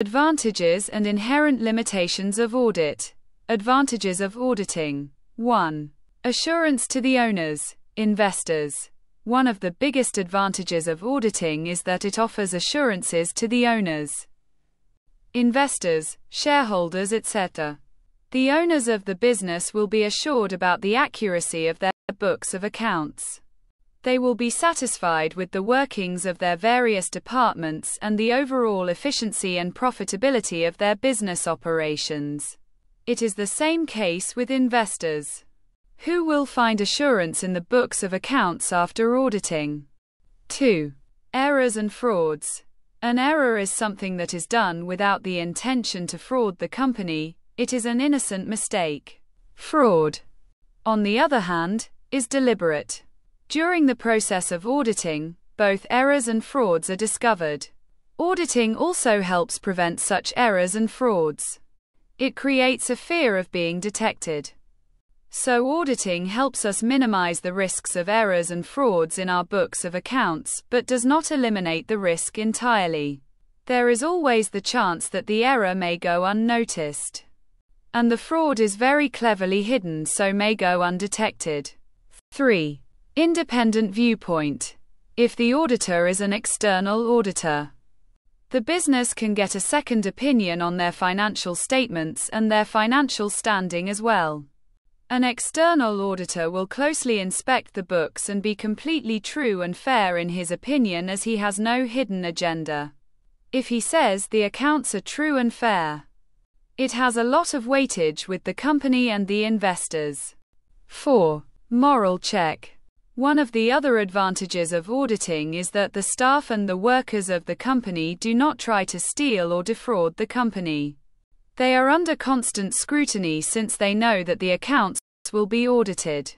Advantages and inherent limitations of audit. Advantages of auditing. 1. Assurance to the owners, investors. One of the biggest advantages of auditing is that it offers assurances to the owners, investors, shareholders, etc. The owners of the business will be assured about the accuracy of their books of accounts. They will be satisfied with the workings of their various departments and the overall efficiency and profitability of their business operations. It is the same case with investors, who will find assurance in the books of accounts after auditing. 2. Errors and frauds. An error is something that is done without the intention to fraud the company. It is an innocent mistake. Fraud, on the other hand, is deliberate. During the process of auditing, both errors and frauds are discovered. Auditing also helps prevent such errors and frauds. It creates a fear of being detected. So auditing helps us minimize the risks of errors and frauds in our books of accounts, but does not eliminate the risk entirely. There is always the chance that the error may go unnoticed, and the fraud is very cleverly hidden, so may go undetected. 3. Independent viewpoint. If the auditor is an external auditor, the business can get a second opinion on their financial statements and their financial standing as well. An external auditor will closely inspect the books and be completely true and fair in his opinion, as he has no hidden agenda. If he says the accounts are true and fair, it has a lot of weightage with the company and the investors. 4. Moral check. One of the other advantages of auditing is that the staff and the workers of the company do not try to steal or defraud the company. They are under constant scrutiny since they know that the accounts will be audited.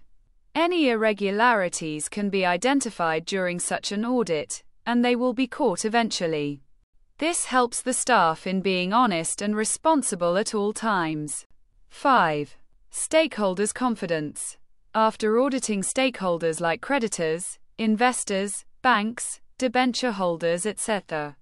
Any irregularities can be identified during such an audit, and they will be caught eventually. This helps the staff in being honest and responsible at all times. 5. Stakeholders' confidence. After auditing, stakeholders like creditors, investors, banks, debenture holders, etc.,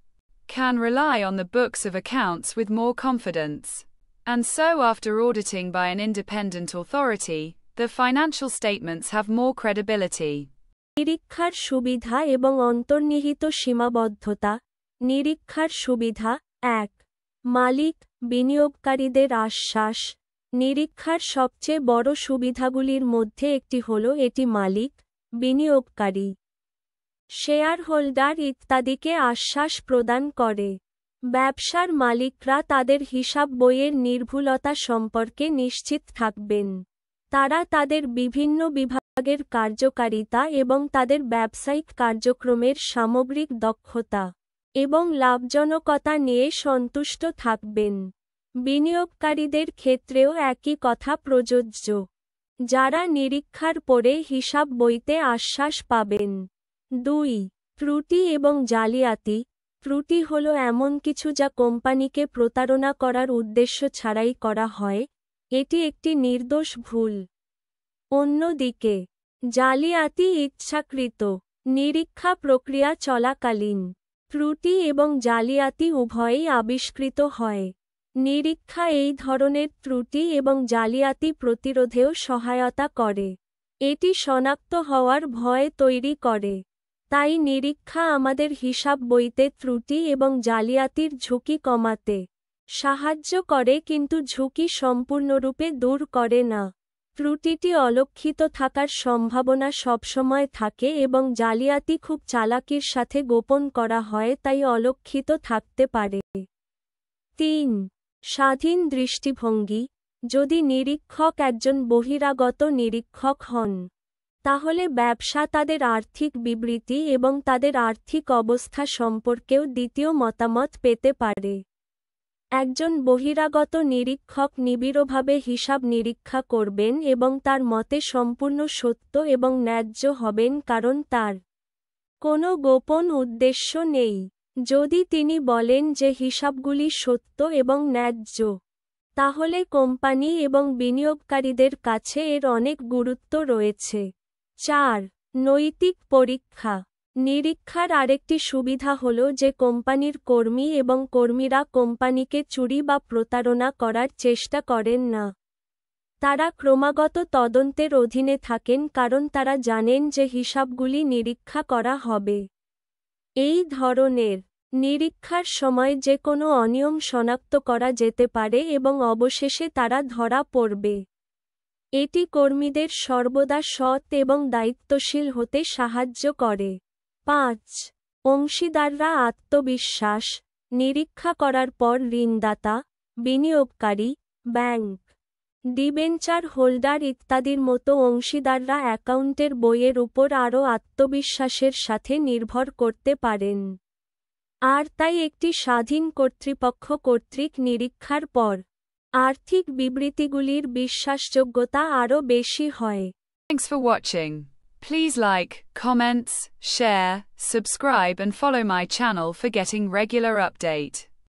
can rely on the books of accounts with more confidence. And so after auditing by an independent authority, the financial statements have more credibility. নিরীক্ষার সুবিধা এবং অন্তর্নিহিত সীমাবদ্ধতা। নিরীক্ষার সুবিধা। 1. মালিক, বিনিয়োগকারীদের আশ্বাস। নিরীক্ষার সবচেয়ে বড় সুবিধাগুলির মধ্যে একটি হল এটি মালিক, বিনিয়োগকারী, শেয়ার হোল্ডার ইত্যাদিকে আশ্বাস প্রদান করে। ব্যবসার মালিকরা তাদের হিসাব বইয়ের নির্ভুলতা সম্পর্কে নিশ্চিত থাকবেন। তারা তাদের বিভিন্ন বিভাগের কার্যকারিতা এবং তাদের ব্যবসায়িক কার্যক্রমের সামগ্রিক দক্ষতা এবং লাভজনকতা নিয়ে সন্তুষ্ট থাকবেন। বিনিয়োগকারীদের ক্ষেত্রেও একই কথা প্রযোজ্য, যারা নিরীক্ষার পরে হিসাব বইতে আশ্বাস পাবেন। 2. ত্রুটি এবং জালিয়াতি। ত্রুটি হল এমন কিছু যা কোম্পানিকে প্রতারণা করার উদ্দেশ্য ছাড়াই করা হয়। এটি একটি নির্দোষ ভুল। অন্যদিকে জালিয়াতি ইচ্ছাকৃত। নিরীক্ষা প্রক্রিয়া চলাকালীন ত্রুটি এবং জালিয়াতি উভয়ই আবিষ্কৃত হয়। নিরীক্ষা এই ধরনের ত্রুটি এবং জালিয়াতি প্রতিরোধেও সহায়তা করে। এটি শনাক্ত হওয়ার ভয় তৈরি করে। তাই নিরীক্ষা আমাদের হিসাব বইতে ত্রুটি এবং জালিয়াতির ঝুঁকি কমাতে সাহায্য করে, কিন্তু ঝুঁকি সম্পূর্ণরূপে দূর করে না। ত্রুটিটি অলক্ষিত থাকার সম্ভাবনা সবসময় থাকে এবং জালিয়াতি খুব চালাকির সাথে গোপন করা হয়, তাই অলক্ষিত থাকতে পারে। 3. স্বাধীন দৃষ্টিভঙ্গি। যদি নিরীক্ষক একজন বহিরাগত নিরীক্ষক হন, তাহলে ব্যবসা তাদের আর্থিক বিবৃতি এবং তাদের আর্থিক অবস্থা সম্পর্কেও দ্বিতীয় মতামত পেতে পারে। একজন বহিরাগত নিরীক্ষক নিবিড়ভাবে হিসাব নিরীক্ষা করবেন এবং তার মতে সম্পূর্ণ সত্য এবং ন্যায্য হবেন, কারণ তার কোনো গোপন উদ্দেশ্য নেই। যদি তিনি বলেন যে হিসাবগুলি সত্য এবং ন্যায্য, তাহলে কোম্পানি এবং বিনিয়োগকারীদের কাছে এর অনেক গুরুত্ব রয়েছে। 4. নৈতিক পরীক্ষা। নিরীক্ষার আরেকটি সুবিধা হল যে কোম্পানির কর্মী এবং কর্মীরা কোম্পানিকে চুরি বা প্রতারণা করার চেষ্টা করেন না। তারা ক্রমাগত তদন্তের অধীনে থাকেন কারণ তারা জানেন যে হিসাবগুলি নিরীক্ষা করা হবে। এই ধরনের নিরীক্ষার সময় যে কোনো অনিয়ম শনাক্ত করা যেতে পারে এবং অবশেষে তারা ধরা পড়বে। এটি কর্মীদের সর্বদা সৎ এবং দায়িত্বশীল হতে সাহায্য করে। ৫. অংশীদাররা আত্মবিশ্বাস। নিরীক্ষা করার পর ঋণদাতা, বিনিয়োগকারী, ব্যাংক, ডিবেঞ্চার হোল্ডার ইত্যাদির মতো অংশীদাররা অ্যাকাউন্টের বইয়ের উপর আরও আত্মবিশ্বাসের সাথে নির্ভর করতে পারেন। আর তাই একটি স্বাধীন কর্তৃপক্ষ কর্তৃক নিরীক্ষার পর আর্থিক বিবৃতিগুলির বিশ্বাসযোগ্যতা আরও বেশি হয়। Thanks for watching. Please like, comments, share, subscribe and follow my channel for getting regular update.